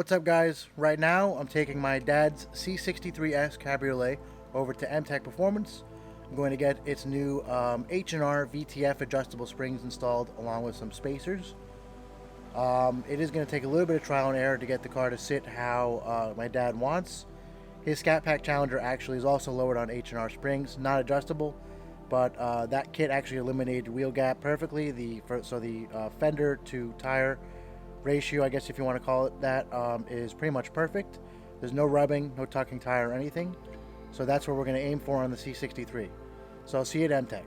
What's up, guys? Right now I'm taking my dad's C63 S Cabriolet over to TRAK Performance. I'm going to get its new H&R VTF adjustable springs installed along with some spacers. It is going to take a little bit of trial and error to get the car to sit how my dad wants. His Scat Pack Challenger actually is also lowered on H&R springs, not adjustable, but that kit actually eliminated wheel gap perfectly. So the fender to tire ratio, I guess if you want to call it that, is pretty much perfect. There's no rubbing, no tucking tire or anything. So that's what we're going to aim for on the C63. So I'll see you at TRAK.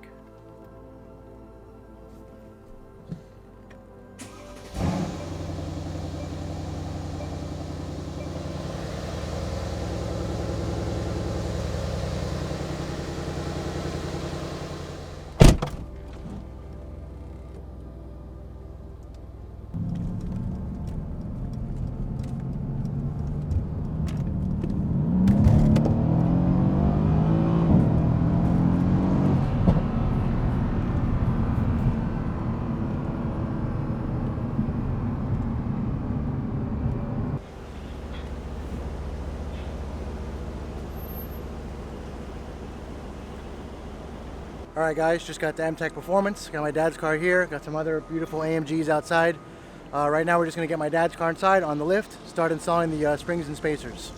Alright guys, just got to TRAK Performance. Got my dad's car here. Got some other beautiful AMGs outside. Right now we're just going to get my dad's car inside on the lift, start installing the springs and spacers.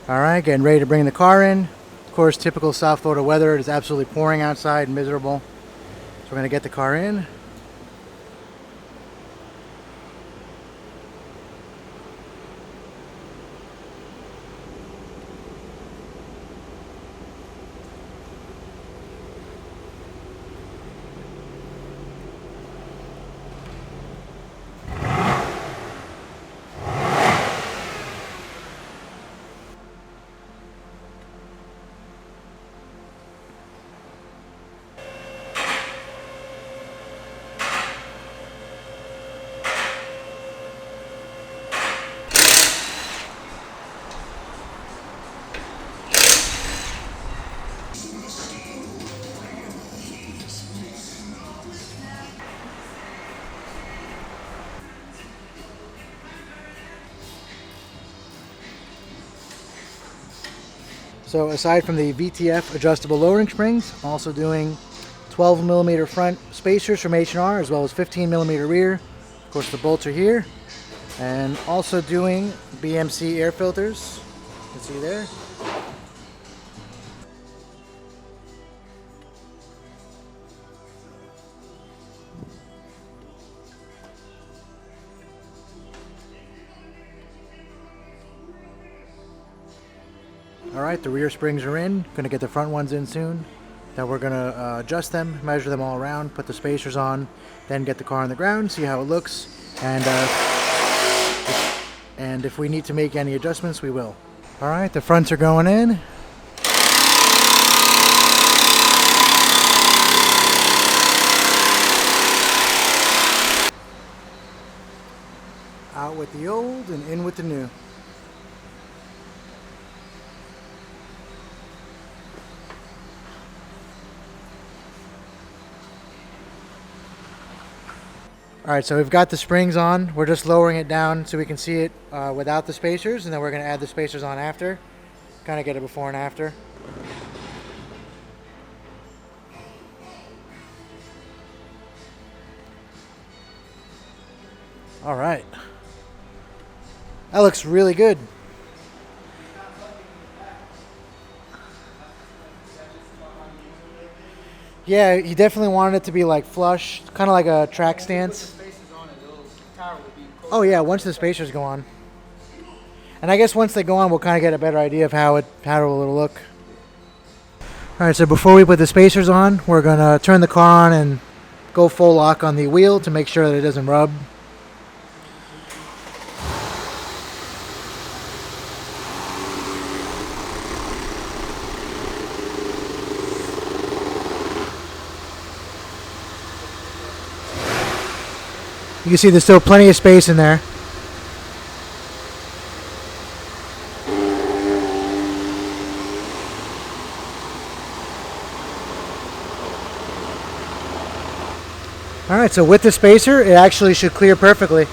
Alright, getting ready to bring the car in. Of course, typical South Florida weather. It is absolutely pouring outside, miserable. So we're going to get the car in. So aside from the VTF adjustable lowering springs, I'm also doing 12mm front spacers from H&R as well as 15mm rear. Of course the bolts are here. And also doing BMC air filters. You can see there. Alright, the rear springs are in. Gonna get the front ones in soon. Then we're gonna adjust them, measure them all around, put the spacers on, then get the car on the ground, see how it looks, and if we need to make any adjustments, we will. Alright, the fronts are going in. Out with the old and in with the new. Alright, so we've got the springs on. We're just lowering it down so we can see it without the spacers, and then we're going to add the spacers on after. Kind of get a before and after. Alright. That looks really good. Yeah, he definitely wanted it to be like flush, kind of like a track stance. Oh yeah, once the spacers go on. And I guess once they go on, we'll kind of get a better idea of how it will look. Alright, so before we put the spacers on, we're going to turn the car on and go full lock on the wheel to make sure that it doesn't rub. You can see there's still plenty of space in there. Alright, so with the spacer, it actually should clear perfectly.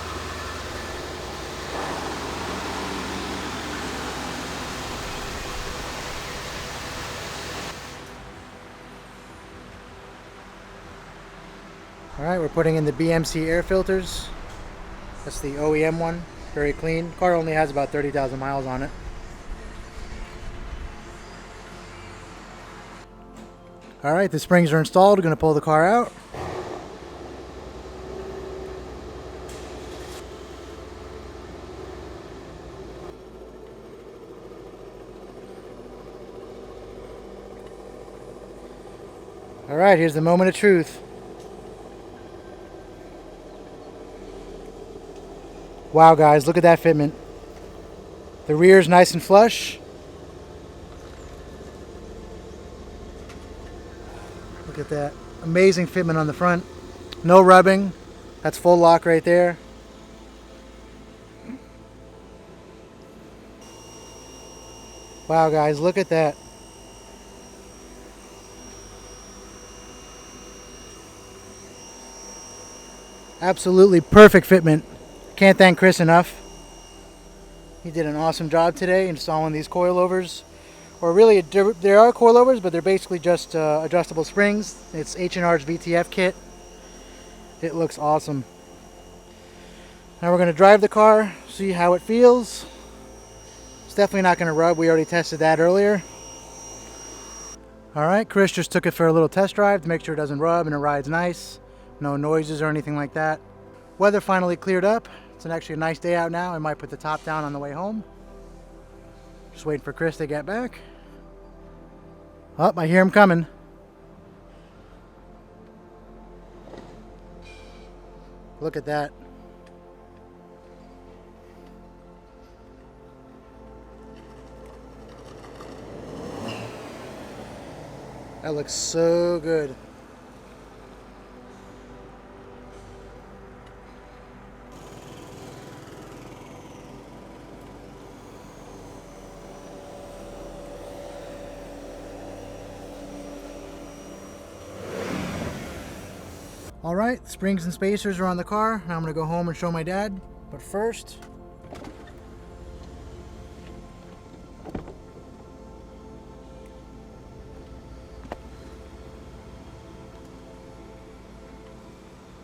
Alright, we're putting in the BMC air filters. That's the OEM one. Very clean. Car only has about 30,000 miles on it. Alright, the springs are installed. We're going to pull the car out. Alright, here's the moment of truth. Wow guys, look at that fitment. The rear's nice and flush. Look at that. Amazing fitment on the front. No rubbing. That's full lock right there. Wow guys, look at that. Absolutely perfect fitment. Can't thank Chris enough. He did an awesome job today installing these coilovers. Or really, there are coilovers, but they're basically just adjustable springs. It's H&R's VTF kit. It looks awesome. Now we're going to drive the car, see how it feels. It's definitely not going to rub. We already tested that earlier. Alright, Chris just took it for a little test drive to make sure it doesn't rub and it rides nice. No noises or anything like that. Weather finally cleared up. It's actually a nice day out now. I might put the top down on the way home. Just waiting for Chris to get back. Oh, I hear him coming. Look at that. That looks so good. All right, springs and spacers are on the car. Now I'm gonna go home and show my dad. But first,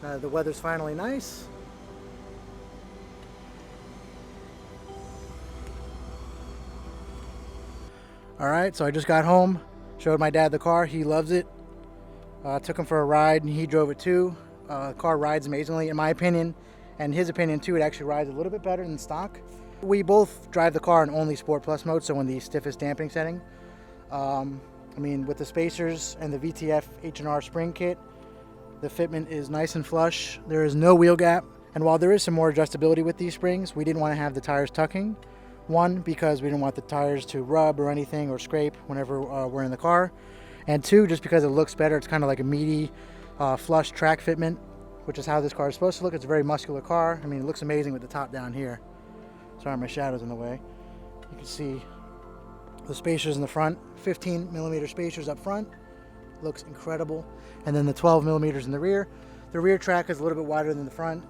the weather's finally nice. All right, so I just got home, showed my dad the car. He loves it. Took him for a ride and he drove it too. The car rides amazingly in my opinion, and his opinion too. It actually rides a little bit better than stock. We both drive the car in only Sport Plus mode, so in the stiffest damping setting. I mean, with the spacers and the VTF H&R spring kit, the fitment is nice and flush. There is no wheel gap, and while there is some more adjustability with these springs, we didn't want to have the tires tucking. One, because we didn't want the tires to rub or anything or scrape whenever we're in the car. And two, just because it looks better. It's kind of like a meaty, flush TRAK fitment, which is how this car is supposed to look. It's a very muscular car. I mean, it looks amazing with the top down here. Sorry, my shadow's in the way. You can see the spacers in the front, 15 millimeter spacers up front. Looks incredible. And then the 12 millimeters in the rear. The rear track is a little bit wider than the front,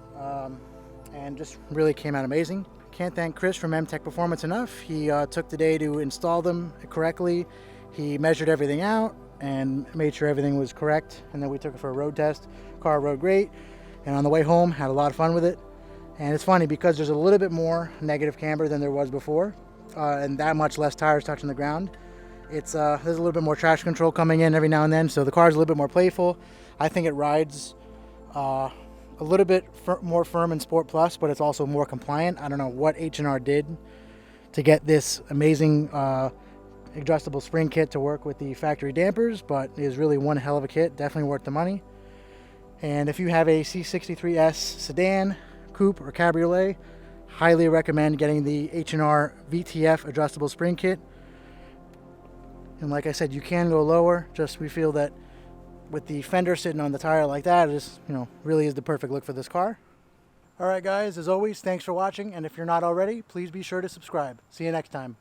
and just really came out amazing. Can't thank Chris from M-Tech Performance enough. He took the day to install them correctly. He measured everything out and made sure everything was correct, and then we took it for a road test. Car rode great, and on the way home had a lot of fun with it. And it's funny because there's a little bit more negative camber than there was before, and that much less tires touching the ground. It's there's a little bit more traction control coming in every now and then, so the car's a little bit more playful. I think it rides a little bit more firm in Sport Plus, but it's also more compliant. I don't know what H&R did to get this amazing adjustable spring kit to work with the factory dampers, but it is really one hell of a kit. Definitely worth the money. And if you have a C63S sedan, coupe, or cabriolet, highly recommend getting the H&R VTF adjustable spring kit. And like I said, you can go lower. Just we feel that with the fender sitting on the tire like that, it is, really is the perfect look for this car. All right, guys, as always, thanks for watching. And if you're not already, please be sure to subscribe. See you next time.